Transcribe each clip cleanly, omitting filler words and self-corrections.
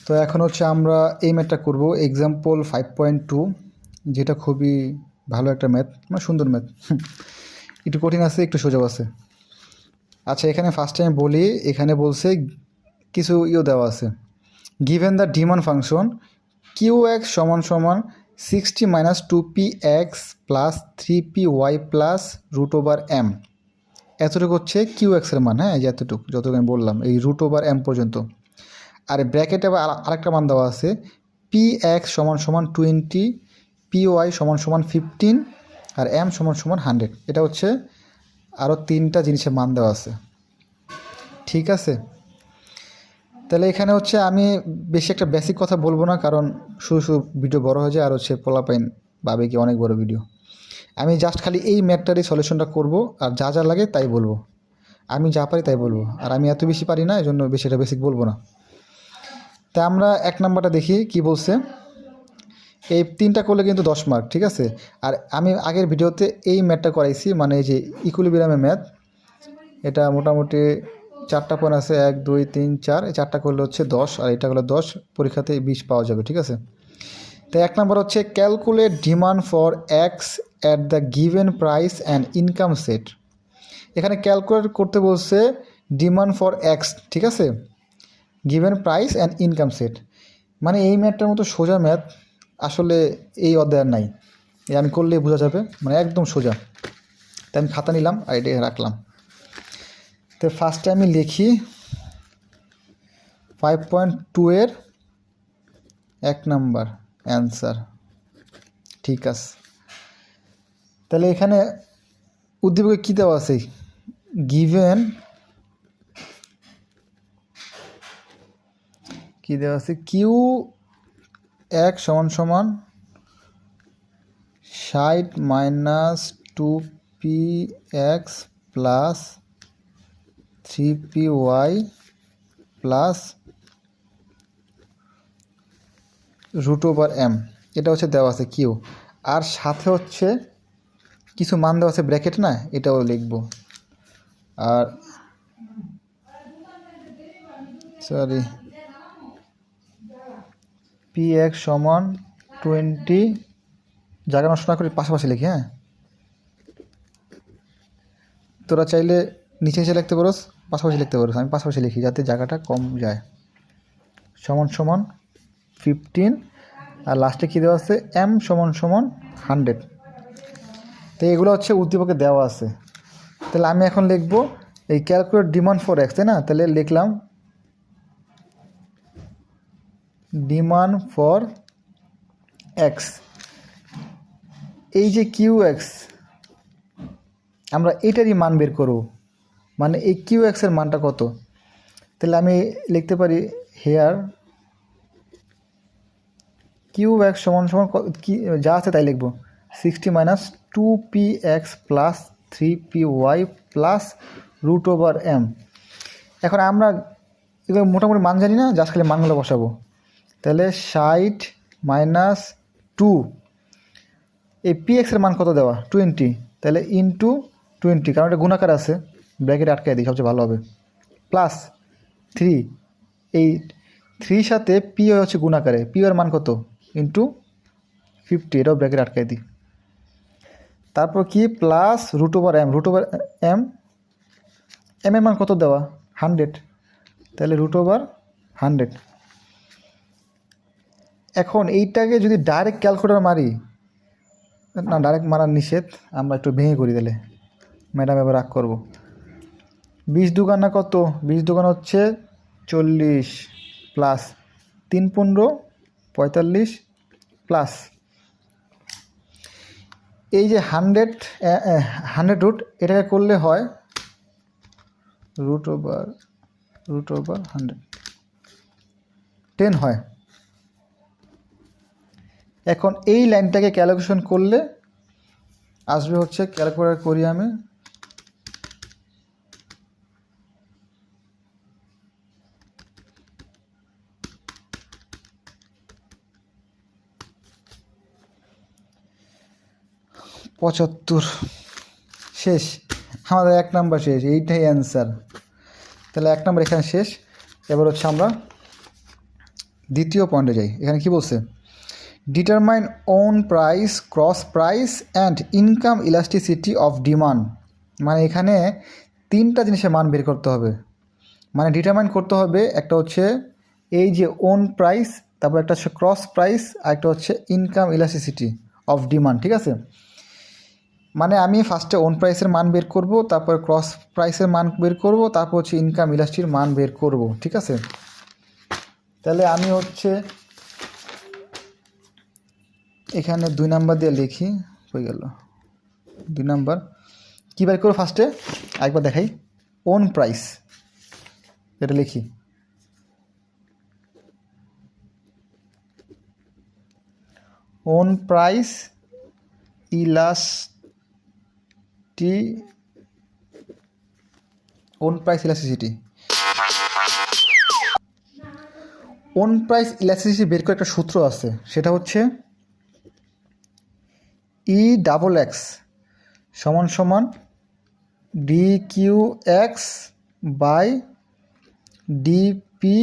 তো এখন হচ্ছে আমরা এই ম্যাথটা করব এক্সাম্পল 5.2, যেটা খুবই ভালো একটা ম্যাথ, মানে সুন্দর ম্যাথ। একটু কঠিন আছে, একটু সোজাও আছে। আচ্ছা, এখানে ফার্স্ট টাইম বলি, এখানে বলছে কিছু দেওয়া আছে। Given the demand function Q X সমান সমান 60 minus 2px plus 3py plus root over M. এতটুকু হচ্ছে কিউ এক্সের মান, হ্যাঁ, যে যতটুকু আমি বললাম এই রুট ওভার এম পর্যন্ত। আর ব্র্যাকেটে আবার আরেকটা মান দেওয়া আছে, পি এক্স সমান সমান 20, পিওয়াই সমান সমান 15 আর এম সমান সমান 100। এটা হচ্ছে আরও 3টা জিনিসের মান দেওয়া আছে, ঠিক আছে। তাহলে এখানে হচ্ছে আমি বেশি একটা বেসিক কথা বলবো না, কারণ শুধু ভিডিও বড় হয়ে যায়, আর হচ্ছে পোলাপাইন ভাবে কি অনেক বড় ভিডিও। আমি জাস্ট খালি এই ম্যাথটারই সলিউশনটা করব, আর যা যা লাগে তাই বলবো। আমি যা পারি তাই বলবো, আর আমি এত বেশি পারি না, এই জন্য বেশি এটা বেসিক বলবো না। তাই আমরা 1 নাম্বারটা দেখি কি বলছে। এই 3টা করলে কিন্তু 10 মার্ক, ঠিক আছে। আর আমি আগের ভিডিওতে এই ম্যাথটা করাইছি, মানে এই যে ইকুইলিব্রিয়ামের ম্যাথ, এটা মোটামুটি 4টা পয়েন্ট আছে, 1 2 3 4, এই 4টা করলে হচ্ছে 10, আর এটা করলে 10, পরীক্ষাতে 20 পাওয়া যাবে, ঠিক আছে। তো 1 নাম্বার হচ্ছে calculate demand for x at the given price and income set. এখানে ক্যালকুলেট করতে বলছে ডিমান্ড ফর এক্স, ঠিক আছে, given price and income set. মানে এই ম্যাথটার মতো সোজা ম্যাথ আসলে এই অধ্যায়ের নাই, এই আমি করলেই বোঝা যাবে, মানে একদম সোজা। তাই আমি খাতা নিলাম আর এটা রাখলাম। তো ফার্স্টে আমি লিখি 5.2 এর 1 নাম্বার অ্যান্সার, ঠিক আছে। তাহলে এখানে উদ্দীপকে কী দেওয়া আছে, গিভেন কি দেওয়া আছে, কিউ এক সমান সমান 60 minus 2px plus 3py plus root over M. এটা হচ্ছে দেওয়া আছে কিউ, আর সাথে হচ্ছে কিছু মান দেওয়া আছে ব্র্যাকেট, না, এটাও লিখব। আর সরি, পি এক্স সমান 20, জায়গা নষ্ট না করে পাশাপাশি লিখি, হ্যাঁ। তোরা চাইলে নিচে নিচে লিখতে পারোস, পাশাপাশি লিখতে পারোস, আমি পাশাপাশি লিখি যাতে জায়গাটা কম যায়। সমান সমান 15, আর লাস্টে কী দেওয়া আছে, এম সমান সমান 100। তো এগুলো হচ্ছে উদ্দীপকে দেওয়া আছে। তাহলে আমি এখন লিখব এই ক্যালকুলেট ডিমান্ড ফর এক্স, তাই না। তাহলে লিখলাম ডিমান্ড ফর এক্স, এই যে কিউ এক্স, আমরা এটারই মান বের করব, মানে এই কিউ এক্সের মানটা কত। তাহলে আমি লিখতে পারি হেয়ার কিউ এক্স সমান সমান কি যা আছে তাই লিখব, 60 minus 2px plus 3py plus root over M. এখন আমরা এগুলো মোটামুটি মান জানি না, জাস্ট খালি মানগুলো বসাবো। তাহলে 60 মাইনাস 2, এই পিএক্সের মান কত দেওয়া 20, তাহলে ইন্টু 20, কারণ এটা গুণাকার আছে, ব্র্যাকেটে আটকায় দিই সবচেয়ে ভালো হবে, প্লাস 3, এই 3 সাথে পি হচ্ছে গুণাকারে, পি এর মান কত ইন্টু 50, এটাও ব্র্যাকেট আটকায় দিই। তারপর কি plus root over M, root over M, M এর মান কত দেওয়া 100, তাহলে রুট ওভার 100। এখন এইটাকে যদি ডাইরেক্ট ক্যালকুলেটর মারি, না ডাইরেক্ট মারার নিষেধ, আমরা একটু ভেঙে করি, তাহলে ম্যাডাম এবার রাগ করবো। 20 দুগান না কত, 20 দুগান হচ্ছে 40 প্লাস 3 15 45 প্লাস এই যে 100 রুট, এটাকে করলে হয় রুট ওভার 100, 10 হয়। এখন এই লাইনটাকে ক্যালকুলেশন করলে আসবে হচ্ছে, ক্যালকুলেট করি আমি, পঁচাত্তর। শেষ, আমাদের 1 নাম্বার শেষ, এইটাই অ্যান্সার। তাহলে 1 নাম্বার এখানে শেষ। এবার হচ্ছে আমরা দ্বিতীয় পয়েন্টে যাই। এখানে কি বলছে, determine own price, cross price and income elasticity of demand. মানে এখানে তিনটা জিনিসের মান বের করতে হবে। মানে ডিটারমাইন করতে হবে, একটা হচ্ছে এই যে ওন প্রাইস, তারপর একটা হচ্ছে ক্রস প্রাইস, আর একটা হচ্ছে ইনকাম ইলাস্টিসিটি অফ ডিমান্ড। ঠিক আছে, মানে আমি ফার্স্টে ওন প্রাইসের মান বের করব, তারপর ক্রস প্রাইসের মান বের করব, তারপর হচ্ছে ইনকাম ইলাস্টির মান বের করব। ঠিক আছে, তাহলে আমি হচ্ছে এখানে 2 নাম্বার দিয়ে লিখি, হয়ে গেল 2 নাম্বার। কী বের করবো ফার্স্টে একবার দেখাই, ওন প্রাইস, এটা লিখি। Own price elasticity. Own price elasticity বের করে একটা সূত্র আছে, সেটা হচ্ছে ই ডাবল এক্স সমান সমান D Q X by DP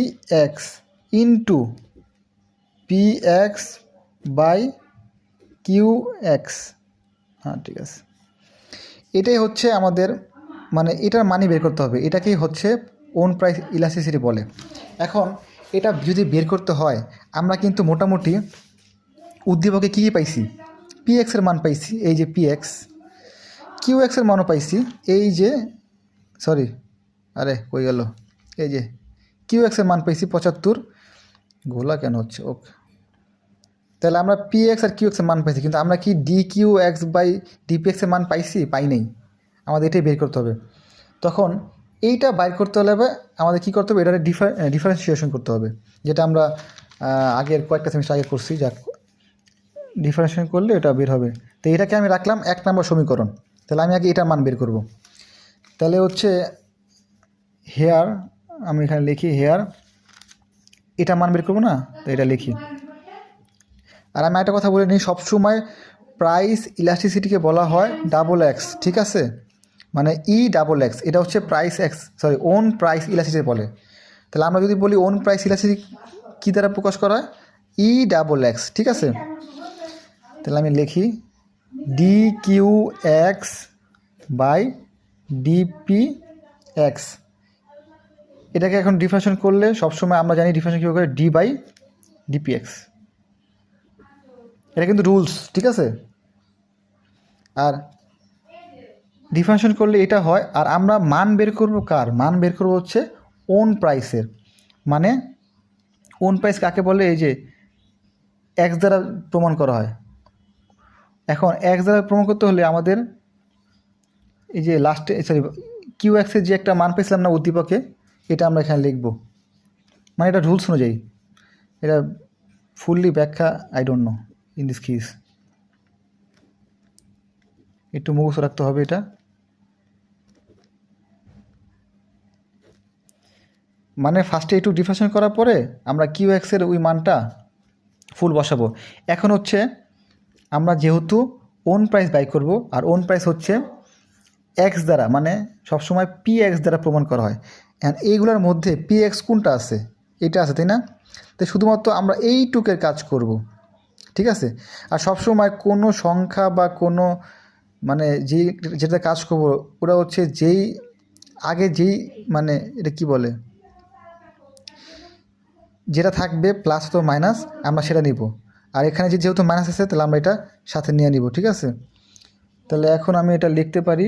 X into P X by Q X. হ্যাঁ ঠিক আছে, এটাই হচ্ছে আমাদের, মানে এটার মানি বের করতে হবে, এটাকেই হচ্ছে ওন প্রাইস ইলাস্টিসিটি বলে। এখন এটা যদি বের করতে হয়, আমরা কিন্তু মোটামুটি উদ্দীপকে কী কী পাইছি, পি এক্সের মান পাইছি, এই যে পি এক্স, কিউ এক্সের মানও পাইছি, এই যে সরি আরে কই গেল, এই যে কিউ এক্সের মান পাইছি 75, গোলা কেন হচ্ছে, ওকে। তাহলে আমরা পি এক্স আর কিউ এক্সের মান পাইছি, কিন্তু আমরা কি D Q X by DP এক্সের মান পাইছি? পাই নেই। আমাদের এটাই বের করতে হবে। তখন এইটা বাইর করতে হলে আমাদের কী করতে হবে, এটার ডিফারেন্সিয়েশন করতে হবে, যেটা আমরা আগের কয়েকটা সেমিস্টার আগে করছি। যাক, ডিফারেন্সিয়েশন করলে এটা বের হবে। তো এটাকে আমি রাখলাম 1 নম্বর সমীকরণ। তাহলে আমি আগে এটার মান বের করব। তাহলে হচ্ছে হেয়ার, আমি এখানে লিখি হেয়ার, এটা মান বের করবো না, তো এটা লিখি। আর আমি একটা কথা বলে নিই, সবসময় প্রাইস ইলাস্টিসিটিকে বলা হয় ডাবল এক্স। ঠিক আছে, মানে ই ডাবল এক্স, এটা হচ্ছে price X, sorry own price elasticity বলে। তাহলে আমরা যদি বলি ওন প্রাইস ইলাস্টিসিটি কী দ্বারা প্রকাশ করা হয়, ই ডাবল এক্স। ঠিক আছে, তাহলে আমি লিখি D Q X by DP X. এটাকে এখন ডিফারেন্সিয়েশন করলে সবসময় আমরা জানি ডিফারেন্সিয়েশন কীভাবে করে, ডি বাই ডিপি এক্স। এটা কিন্তু রুলস। ঠিক আছে, আর ডিফারেন্সিয়েশন করলে এটা হয়। আর আমরা মান বের করব কার, মান বের করব হচ্ছে ওন প্রাইসের। মানে ওন প্রাইস কাকে বলে, এই যে এক্স দ্বারা প্রমাণ করা হয়। এখন এক্স দ্বারা প্রমাণ করতে হলে আমাদের এই যে লাস্টে, সরি কিউ এক্সের যে একটা মান পেয়েছিলাম না উদ্দীপকে, এটা আমরা এখানে লিখব। মানে এটা রুলস অনুযায়ী, এটা ফুললি ব্যাখ্যা I don't know in this case, একটু মুখস্থ রাখতে হবে এটা। মানে ফার্স্টে একটু ডিফারেন্সিয়েশন করার পরে আমরা কিউ এক্সের ওই মানটা ফুল বসাবো। এখন হচ্ছে আমরা যেহেতু ওন প্রাইস বাই করব, আর ওন প্রাইস হচ্ছে এক্স দ্বারা, মানে সবসময় পি এক্স দ্বারা প্রমাণ করা হয়। অ্যান্ড এইগুলোর মধ্যে পি এক্স কোনটা আছে, এটা আছে, তাই না? তো শুধুমাত্র আমরা এইটুকের কাজ করব। ঠিক আছে, আর সবসময় কোনো সংখ্যা বা কোনো মানে যেটা কাজ করবো, ওটা হচ্ছে যেই আগে যেই মানে এটা কি বলে, যেটা থাকবে প্লাস তো মাইনাস, আমরা সেটা নিব। আর এখানে যেহেতু মাইনাস আছে, তাহলে আমরা এটা সাথে নিয়ে নিব। ঠিক আছে, তাহলে এখন আমি এটা লিখতে পারি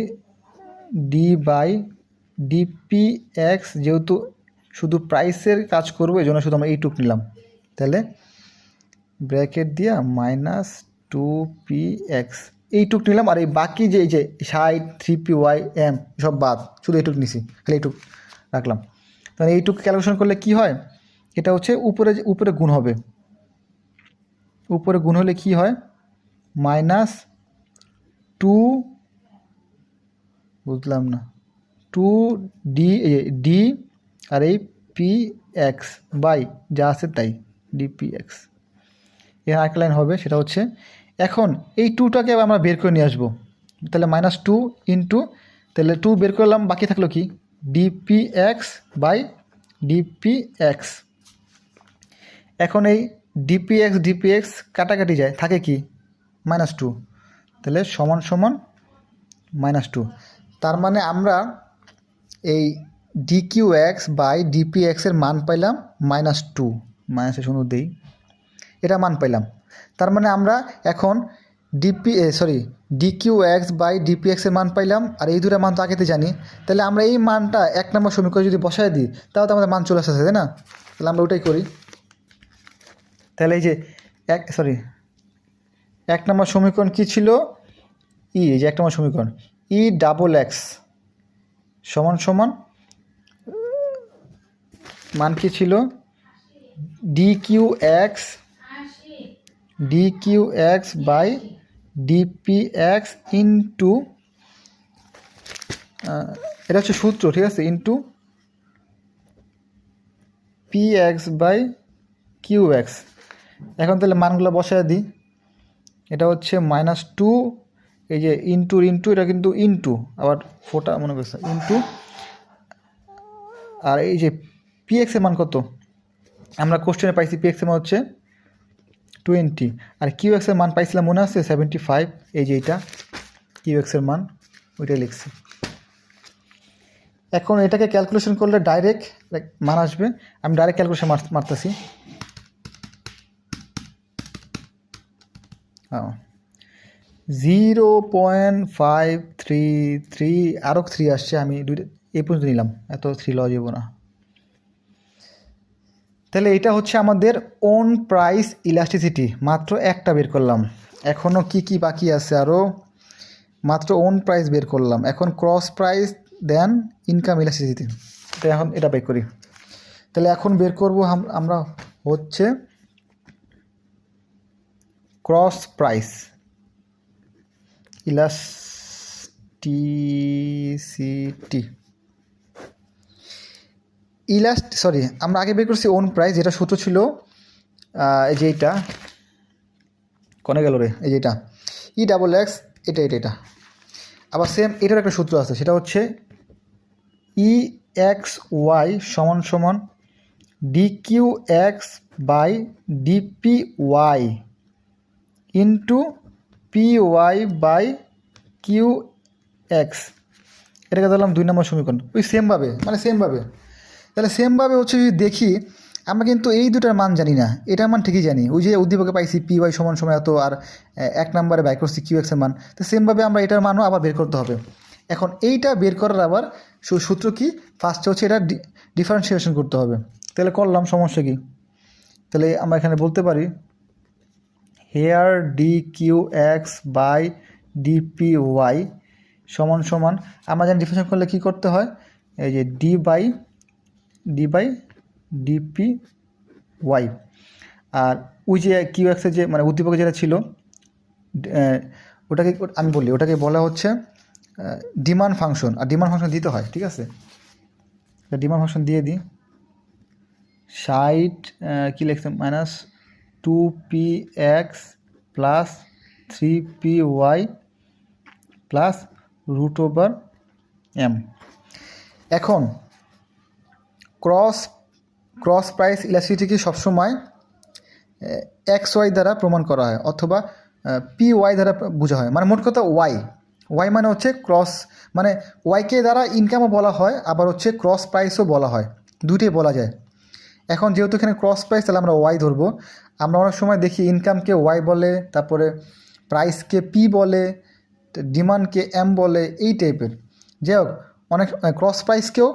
ডি বাই ডিপি এক্স, যেহেতু শুধু প্রাইসের কাজ করবো এই জন্য শুধু আমরা এইটুক নিলাম। তাহলে ব্র্যাকেট দিয়া মাইনাস 2px এইটুক নিলাম। আর এই বাকি যে এই যে 3pym সব বাদ, শুধু এইটুক নিছি, খালি এইটুক রাখলাম। তাহলে এইটুক ক্যালকুলেশন করলে কি হয়, এটা হচ্ছে উপরে গুণ হবে। উপরে গুণ হলে কি হয়, মাইনাস 2, বুঝলাম না, 2d আর এই px বাই যা আছে তাই dpx। এর আরেকটা লাইন হবে, সেটা হচ্ছে এখন এই 2টাকে আমরা বের করে নিয়ে আসবো। তাহলে মাইনাস 2 ইন্টু, তাহলে 2 বের করলাম, বাকি থাকলো কি dpx বাই dpx। এখন এই ডিপিএক্স কাটাকাটি যায়, থাকে কি -2, তাহলে সমান সমান -2। তার মানে আমরা এই ডিকিউএক্স বাই ডিপিএক্সের মান পাইলাম -2, -1 দেই, এটা মান পাইলাম। তার মানে আমরা এখন ডিকিউএক্স বাই ডিপিএক্সের মান পাইলাম, আর এই দুটো মান তো আগেতে জানি। তাহলে আমরা এই মানটা 1 নম্বর সমীকরণে যদি বসায় দিই তাহলে তো আমাদের মান চলে আসতেছে, তাই না? তাহলে আমরা ওটাই করি। তাহলে এই যে 1 নম্বর সমীকরণ কী ছিল? এই যে 1 নম্বর সমীকরণ E XX সমান সমান মান কী ছিল? ডিকিউএক্স বাই ডিপিএক্স ইন্টু, এটা হচ্ছে সূত্র, ঠিক আছে, ইন্টু পিএক্স বাই কিউএক্স। এখন তাহলে মানগুলো বসায় দিই। এটা হচ্ছে -2, এই যে ইন্টু, এটা কিন্তু ইন্টু, আবার ফোটা মনে করছে ইন্টু, আর এই যে পিএক্সের মান কত? আমরা কোশ্চেনে পাইছি পিএক্সের মান হচ্ছে 20, আর কিউএক্সের মান পাইছিলাম মনে আছে 75। এই যে এইটা কিউএক্সের মান, ওইটাই লিখছি। এখন এটাকে ক্যালকুলেশন করলে ডাইরেক্ট মান আসবে। আমি ডাইরেক্ট ক্যালকুলেশন মারতেছি। 0.533, আরও 3 আসছে, আমি এই পর্যন্ত নিলাম, এত 3 লওয়া যাব না। তাহলে এটা হচ্ছে আমাদের ওন প্রাইস ইলাস্টিসিটি, মাত্র একটা বের করলাম। এখনও কি বাকি আছে? আরও মাত্র ওন প্রাইস বের করলাম। এখন ক্রস প্রাইস দেন ইনকাম ইলাস্টিসিটি, তো এখন এটা বের করি। তাহলে এখন বের করব আমরা হচ্ছে ক্রস প্রাইস ইলাস্টিসিটি। আমরা আগে বের করছি ওন প্রাইস, যেটা সূত্র ছিল এই যে এইটা, কোনে গেল রে, এই যে এটা E XX, এটা আবার সেম এটার একটা সূত্র আছে, সেটা হচ্ছে EXY সমান সমান DQX by DPY into PY by QX। এটাকে ধরলাম 2 নম্বর সমীকরণ। ওই সেমভাবে তাহলে সেমভাবে হচ্ছে যদি দেখি, আমরা কিন্তু এই দুটার মান জানি না, এটার মান ঠিকই জানি। ওই যে উদ্দীপকে পাইছি PY সমান সমান এত, আর 1 নম্বরে বাই করছি QX এর মান। তো সেমভাবে আমরা এটার মানও আবার বের করতে হবে। এখন এইটা বের করার আবার সূত্র কি? ফার্স্টে হচ্ছে এটা ডিফারেন্সিয়েশন করতে হবে। তাহলে করলাম, সমস্যা কি? তাহলে আমরা এখানে বলতে পারি হেয়ার DQX বাই DPY সমান সমান, আমরা জানি ডিফারেন্সিয়েশন করলে কী করতে হয়? এই যে D বাই DPY, আর ওই যে কিউএক্সের যে মানে উদ্দীপকে যেটা ছিল ওটাকে আমি বলি, ওটাকে বলা হচ্ছে ডিমান্ড ফাংশন, আর ডিমান্ড ফাংশন দিতে হয়, ঠিক আছে? ডিমান্ড ফাংশন দিয়ে দিই। 60 কী লিখছে -2px plus 3py plus √m। এখন ক্রস প্রাইস ইলাস্টিসিটি সবসময় XY দ্বারা প্রমাণ করা হয়, অথবা PY দ্বারা বোঝা হয়। মানে মোট কথা ওয়াই মানে হচ্ছে ক্রস, মানে ওয়াইকে দ্বারা ইনকামও বলা হয়, আবার হচ্ছে ক্রস প্রাইসও বলা হয়, দুইটাই বলা যায়। এখন যেহেতু এখানে ক্রস প্রাইস, তাহলে আমরা ওয়াই ধরবো। আমরা অনেক সময় দেখি ইনকামকে ওয়াই বলে, তারপরে প্রাইসকে P বলে, ডিমান্ডকে M বলে, এই টাইপের। যাই হোক, অনেক ক্রস প্রাইসকেও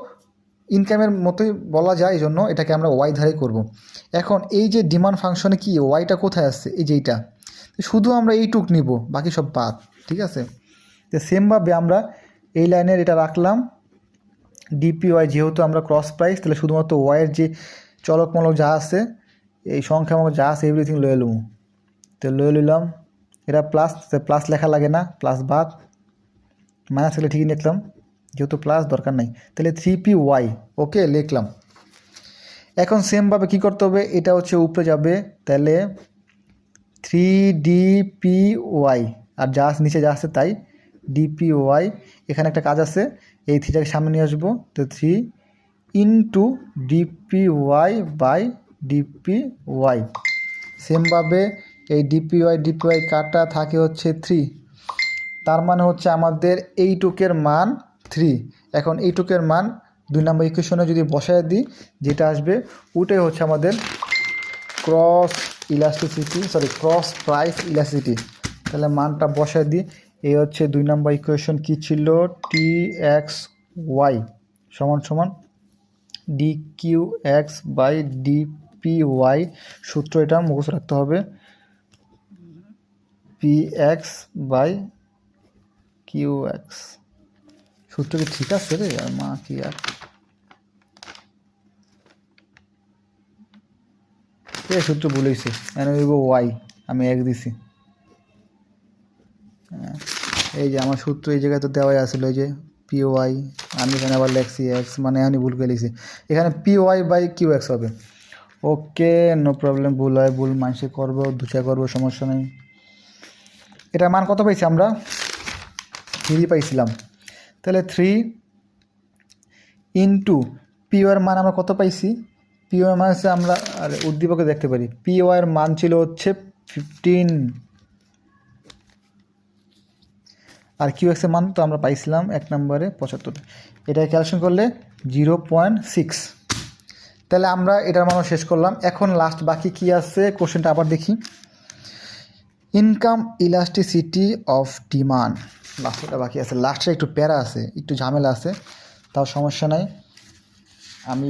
ইনকামের মতোই বলা যায়, এই জন্য এটাকে আমরা ওয়াই ধারে করব। এখন এই যে ডিমান্ড ফাংশনে কি ওয়াইটা কোথায় আসছে? এই যে এইটা, শুধু আমরা এইটুক নিব, বাকি সব বাদ, ঠিক আছে? তো সেমভাবে আমরা এই লাইনের এটা রাখলাম DPY, যেহেতু আমরা ক্রস প্রাইস, তাহলে শুধুমাত্র ওয়াইয়ের যে চলকমলক যা আছে, এই সংখ্যামূলক যা আছে, এভরিথিং লয়ে লুম। তো লয়ে নিলাম, এটা প্লাস লেখা লাগে না, প্লাস বাদ, মাইনাস থাকলে ঠিকই লিখলাম, যেহেতু প্লাস দরকার নাই। তাহলে 3py, ওকে, লিখলাম। এখন সেমভাবে কী করতে হবে? এটা হচ্ছে উপরে যাবে, তাহলে 3DPY, আর যা নিচে যা আছে তাই DPY। এখানে একটা কাজ আছে, এই থ্রিটাকে সামনে নিয়ে আসবো, তো 3 ইন্টু DPY বাই ডিপিওয়াই। সেমভাবে এই ডিপিওয়াই কাটা থাকে হচ্ছে 3, তার মানে হচ্ছে আমাদের এইটুকের মান 3। এখন এইটুকের মান 2 নম্বর ইকুয়েশনে যদি বসায় দিই, যেটা আসবে ওটাই হচ্ছে আমাদের ক্রস প্রাইস ইলাস্টিসিটি। তাহলে মানটা বসায় দিই, এই হচ্ছে 2 নম্বর ইকুয়েশন কি ছিল, TXY সমান সমান DQX/DPY। সূত্র এটা মুখস্থ রাখতে হবে, PX/QX। সূত্র কি ঠিক আছে রে আর মা কি আর এই সূত্র বলেছি, ওয়াই আমি এক দিছি। এই যে আমার সূত্র এই জায়গায় তো দেওয়াই আসলে, এই যে PY, আমি এখানে আবার লেখছি এক্স, মানে আমি ভুল করে লিখছি, এখানে PY/QX হবে। ওকে, নো প্রবলেম, ভুল হয় ভুল মানুষে করবো, দুচা করবো, সমস্যা নেই। এটার মান কত পাইছি আমরা, 3 পাইছিলাম। তাহলে 3 ইন্টু PY মান আমরা কত পাইছি, PY মান হচ্ছে আমরা আর উদ্দীপকে দেখতে পারি, PY মান ছিল হচ্ছে 15, আর QX এর মান তো আমরা পাইছিলাম 1 নম্বরে 75। এটা ক্যালকুলেশন করলে 0.6। তাহলে আমরা এটার মানও শেষ করলাম। এখন লাস্ট বাকি কি আছে কোশ্চেনটা আবার দেখি, ইনকাম ইলাস্টিসিটি অফ ডিমান্ড। লাস্টটা বাকি আছে, লাস্টটা একটু প্যারা আছে, একটু ঝামেলা আছে, তাও সমস্যা নাই। আমি